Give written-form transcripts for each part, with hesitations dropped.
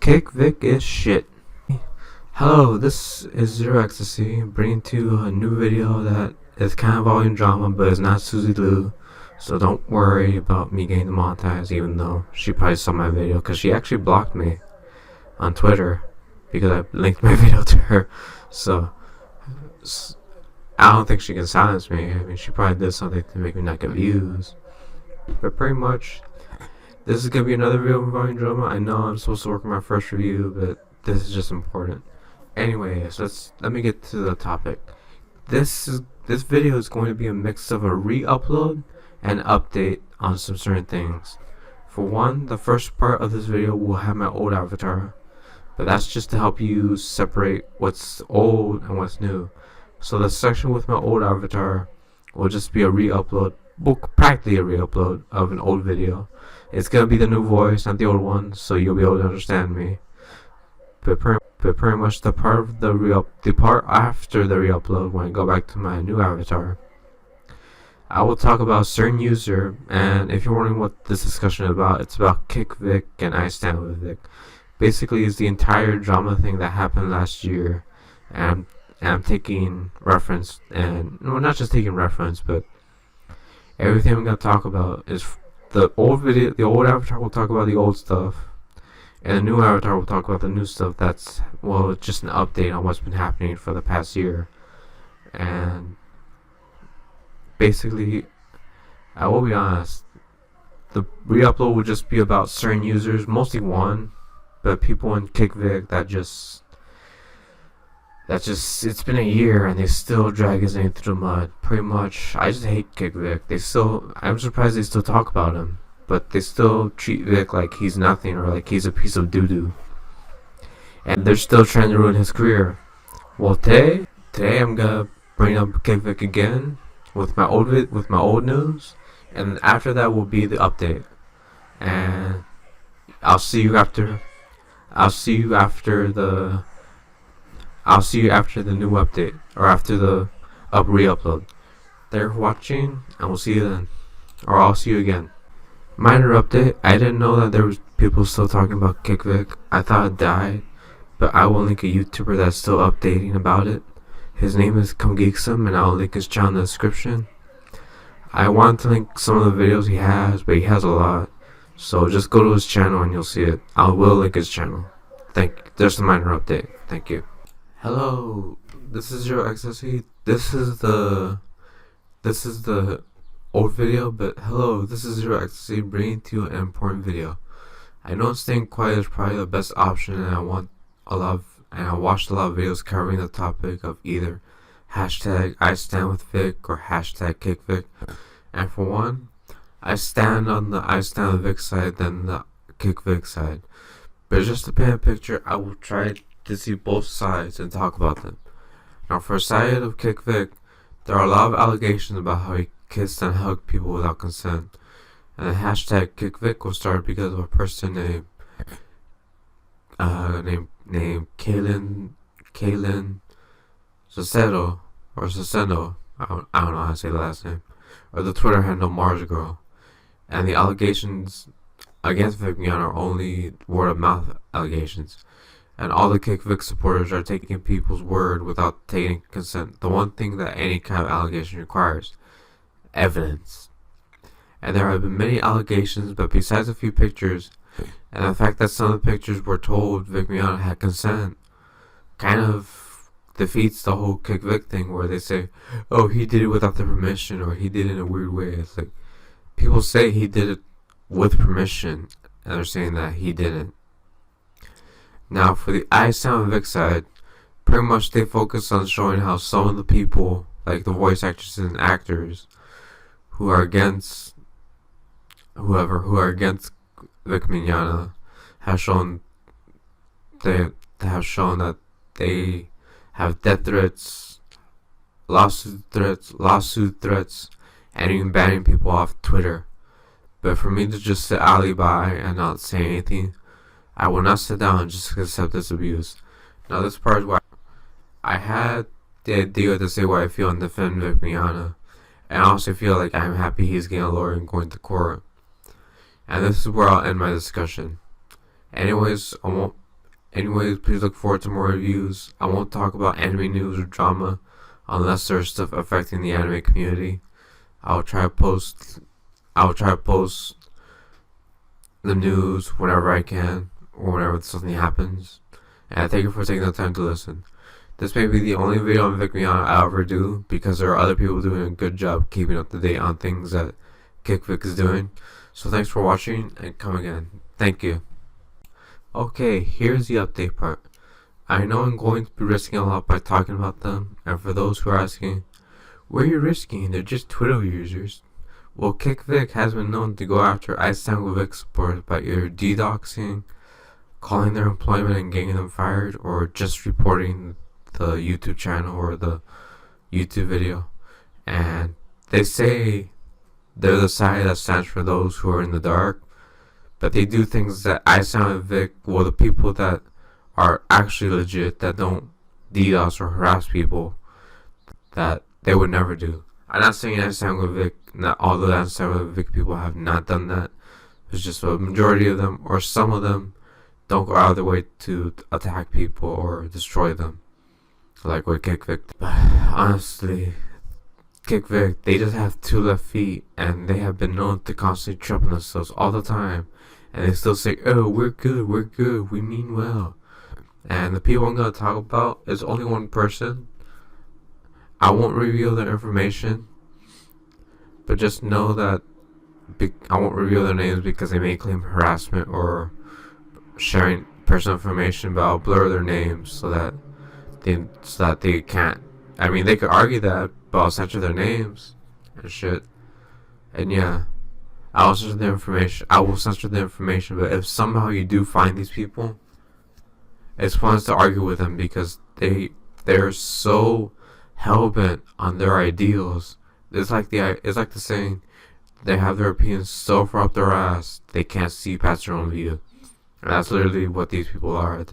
KickVic is shit. Hello, this is Zero Ecstasy, bringing to you a new video that is kind of volume drama, but it's not Susie Lou. So don't worry about me getting demonetized, even though she probably saw my video, because she actually blocked me on Twitter because I linked my video to her. So I don't think she can silence me. I mean, she probably did something to make me not get views. But pretty much, this is gonna be another video regarding drama. I know I'm supposed to work on my first review, but this is just important. Anyways, let me get to the topic. This video is going to be a mix of a re-upload and update on some certain things. For one, the first part of this video will have my old avatar, but that's just to help you separate what's old and what's new. So the section with my old avatar will just be a re-upload, well, practically a re-upload of an old video. It's gonna be the new voice, not the old one, so you'll be able to understand me. But pretty much the part after the re-upload, when I go back to my new avatar, I will talk about a certain user. And if you're wondering what this discussion is about, it's about KickVic and IStandWithVic. Basically, it's the entire drama thing that happened last year, and I'm taking reference, and well, not just taking reference, but everything I'm gonna talk about is the old video. The old avatar will talk about the old stuff, and the new avatar will talk about the new stuff. That's, well, just an update on what's been happening for the past year. And basically, I will be honest, the re-upload will just be about certain users, mostly one, but people in KickVic that just it's been a year and they still drag his name through the mud. Pretty much, I just hate KickVic. I'm surprised they still talk about him, but they still treat Vic like he's nothing, or like he's a piece of doo-doo. And they're still trying to ruin his career. Well, today I'm gonna bring up KickVic again with my old news, and after that will be the update. And I'll see you after the new update, or after the re-upload. Thank you for watching, and we'll see you then, or I'll see you again. Minor update: I didn't know that there was people still talking about KickVic. I thought it died, but I will link a YouTuber that's still updating about it. His name is ComeGeekSome, and I'll link his channel in the description. I want to link some of the videos he has, but he has a lot, so just go to his channel and you'll see it. I will link his channel. There's a minor update. Thank you. Hello, this is Zero Ecstasy. This is the old video, but hello, this is Zero Ecstasy, bringing to you an important video. I know staying quiet is probably the best option, and I watched a lot of videos covering the topic of either hashtag IStandWithVic or hashtag KickVic. And for one, I stand on the IStandWithVic side than the KickVic side. But just to paint a picture, I will try to see both sides and talk about them. Now, for the side of KickVic, there are a lot of allegations about how he kissed and hugged people without consent. And the hashtag KickVic was started because of a person named Kaylin Saceno, or Saceno, I don't know how to say the last name, or the Twitter handle Mars Girl. And the allegations against Vic Miano are only word of mouth allegations, and all the KickVic supporters are taking people's word without taking consent. The one thing that any kind of allegation requires: evidence. And there have been many allegations, but besides a few pictures, and the fact that some of the pictures were told Vic Miano had consent, kind of defeats the whole KickVic thing, where they say, oh, he did it without the permission, or he did it in a weird way. It's like, people say he did it with permission, and they're saying that he didn't. Now, for the IStandWithVic side, pretty much they focus on showing how some of the people, like the voice actresses and actors, who are against Vic Miano, have shown that they have death threats, lawsuit threats, and even banning people off Twitter. But for me to just sit alibi and not say anything, I will not sit down and just accept this abuse. Now, this part is why I had the idea to say what I feel and defend Vic Miano, and I also feel like I'm happy he's getting a lawyer and going to court. And this is where I'll end my discussion. Anyways, Anyways, please look forward to more reviews. I won't talk about anime news or drama unless there's stuff affecting the anime community. I'll try to post the news whenever I can or whenever something happens. And I thank you for taking the time to listen. This may be the only video on VicMeon I ever do because there are other people doing a good job keeping up to date on things that KickVic is doing. So thanks for watching and come again. Thank you. Okay, here's the update part. I know I'm going to be risking a lot by talking about them, and for those who are asking, where are you risking? They're just Twitter users. Well, KickVic has been known to go after IStandWithVic supporters by either DDoSing, calling their employment and getting them fired, or just reporting the YouTube channel or the YouTube video. And they say they're the side that stands for those who are in the dark, but they do things that IStandWithVic, well, the people that are actually legit, that don't DDoS or harass people, that they would never do. I'm not saying IStandWithVic, not all the IStandWithVic people have not done that. It's just a majority of them, or some of them, don't go out of their way to attack people or destroy them, like with KickVic. But honestly, KickVic, they just have two left feet, and they have been known to constantly trip on themselves all the time, and they still say, oh, we're good, we mean well. And the people I'm going to talk about is only one person. I won't reveal their information, but just know that I won't reveal their names because they may claim harassment or sharing personal information, but I'll blur their names so that they can't. I mean, they could argue that, but I'll censor their names and shit. And yeah, I will censor their information. But if somehow you do find these people, it's fun to argue with them because they're so hell-bent on their ideals. It's like the saying, they have their opinions so far up their ass they can't see past their own view. And that's literally what these people are.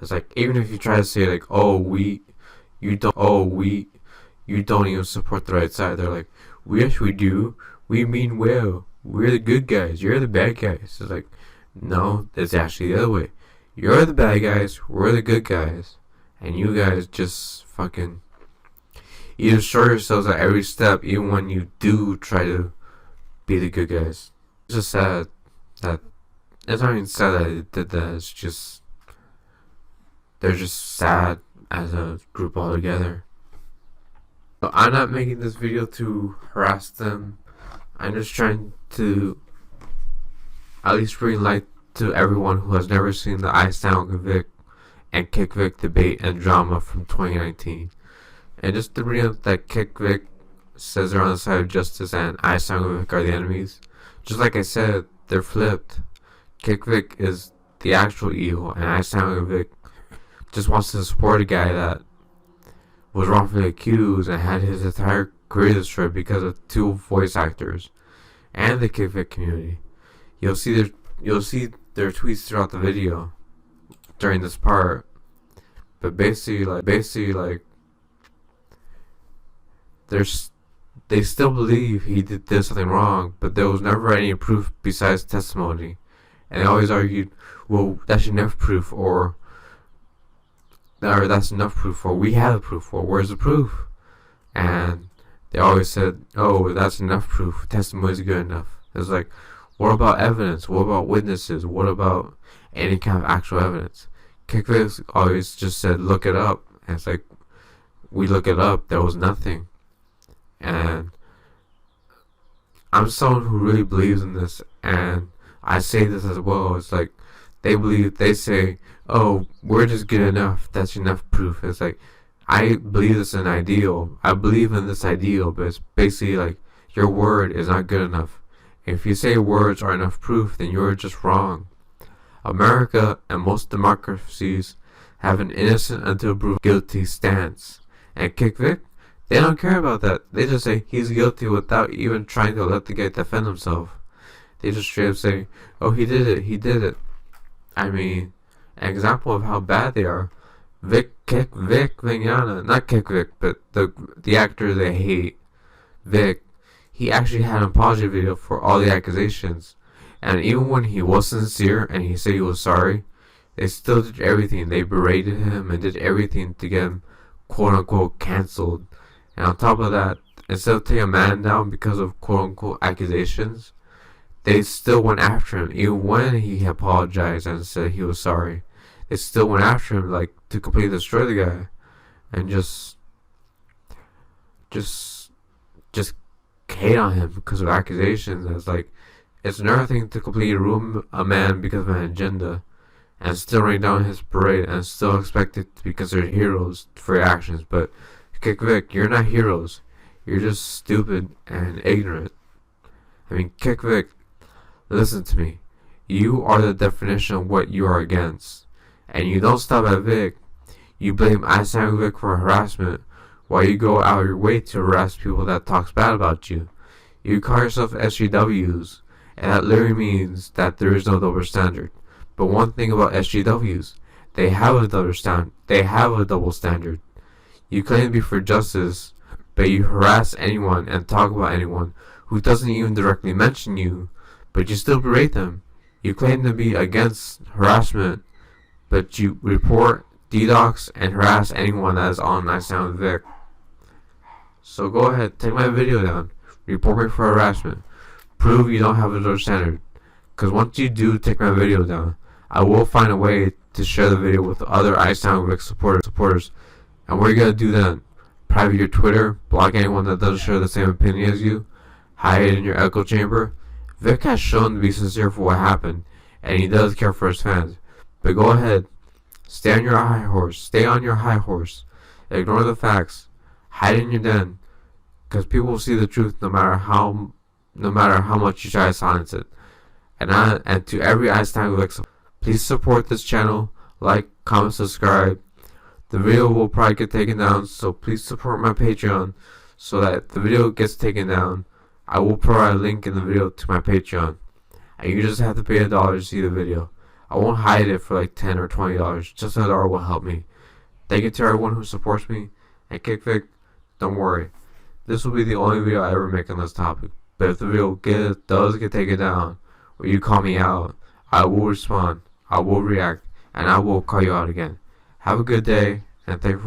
It's like, even if you try to say like, you don't even support the right side, they're like, yes we do, we mean well, we're the good guys, you're the bad guys. It's like, no, it's actually the other way. You're the bad guys, we're the good guys, and you guys just fucking, you destroy yourselves at every step, even when you do try to be the good guys. It's just sad that, it's not even sad that they did that, it's just, they're just sad as a group altogether. So I'm not making this video to harass them. I'm just trying to at least bring light to everyone who has never seen the IStandWithVic and KickVic debate and drama from 2019. And just to bring up that KickVic says they're on the side of justice and IStandWithVic are the enemies. Just like I said, they're flipped. KickVic is the actual evil, and IStandWithVic just wants to support a guy that was wrongfully accused and had his entire career destroyed because of two voice actors and the KickVic community. You'll see their tweets throughout the video during this part, but basically like they still believe he did something wrong, but there was never any proof besides testimony, and they always argued, well, that's enough proof, or that's enough proof, or we have proof, or where's the proof? And they always said, oh, that's enough proof, testimony is good enough. It's like, what about evidence? What about witnesses? What about any kind of actual evidence? KickVic always just said, look it up. And it's like, we look it up, there was nothing. And I'm someone who really believes in this, and I say this as well. It's like, they say, oh, we're just good enough, that's enough proof. It's like, I believe it's an ideal. I believe in this ideal, but it's basically like, your word is not good enough. If you say words are enough proof, then you're just wrong. America and most democracies have an innocent until proven guilty stance. And KickVic, they don't care about that. They just say he's guilty without even trying to let the guy defend himself. They just straight up say, oh, he did it. I mean, an example of how bad they are, KickVic Vignana, not KickVic, but the actor they hate, Vic, he actually had an apology video for all the accusations. And even when he was sincere and he said he was sorry, They still did everything. They berated him and did everything to get him quote unquote canceled. And on top of that, instead of taking a man down because of quote unquote accusations, they still went after him. Even when he apologized and said he was sorry, they still went after him, like, to completely destroy the guy. And just hate on him because of accusations. It's like, it's another thing to completely ruin a man because of an agenda, and still rain down his parade, and still expected to be considered heroes for your actions. But KickVic, you're not heroes. You're just stupid and ignorant. I mean, KickVic, listen to me. You are the definition of what you are against. And you don't stop at Vic. You blame IStandWithVic for harassment, while you go out of your way to harass people that talks bad about you. You call yourself SJWs, and that literally means that there is no double standard. But one thing about SJWs, they have a double standard. You claim to be for justice, but you harass anyone and talk about anyone who doesn't even directly mention you, but you still berate them. You claim to be against harassment, but you report, DDoS, and harass anyone that is on IStandWithVic. So go ahead, take my video down, report me for harassment, prove you don't have a double standard. Because once you do take my video down, I will find a way to share the video with other IStandWithVic supporters. And what are you going to do then? Private your Twitter, block anyone that doesn't share the same opinion as you, hide it in your echo chamber? Vic has shown to be sincere for what happened, and he does care for his fans. But go ahead, stay on your high horse, ignore the facts, hide in your den, because people will see the truth no matter how much you try to silence it. And to every IStandWithVic, please support this channel, like, comment, subscribe. The video will probably get taken down, so please support my Patreon, so that if the video gets taken down, I will provide a link in the video to my Patreon, and you just have to pay $1 to see the video. I won't hide it for like $10 or $20, just $1 will help me. Thank you to everyone who supports me, and don't worry, this will be the only video I ever make on this topic. But if the video does get taken down, or you call me out, I will respond, I will react, and I will call you out again. Have a good day, and thank you for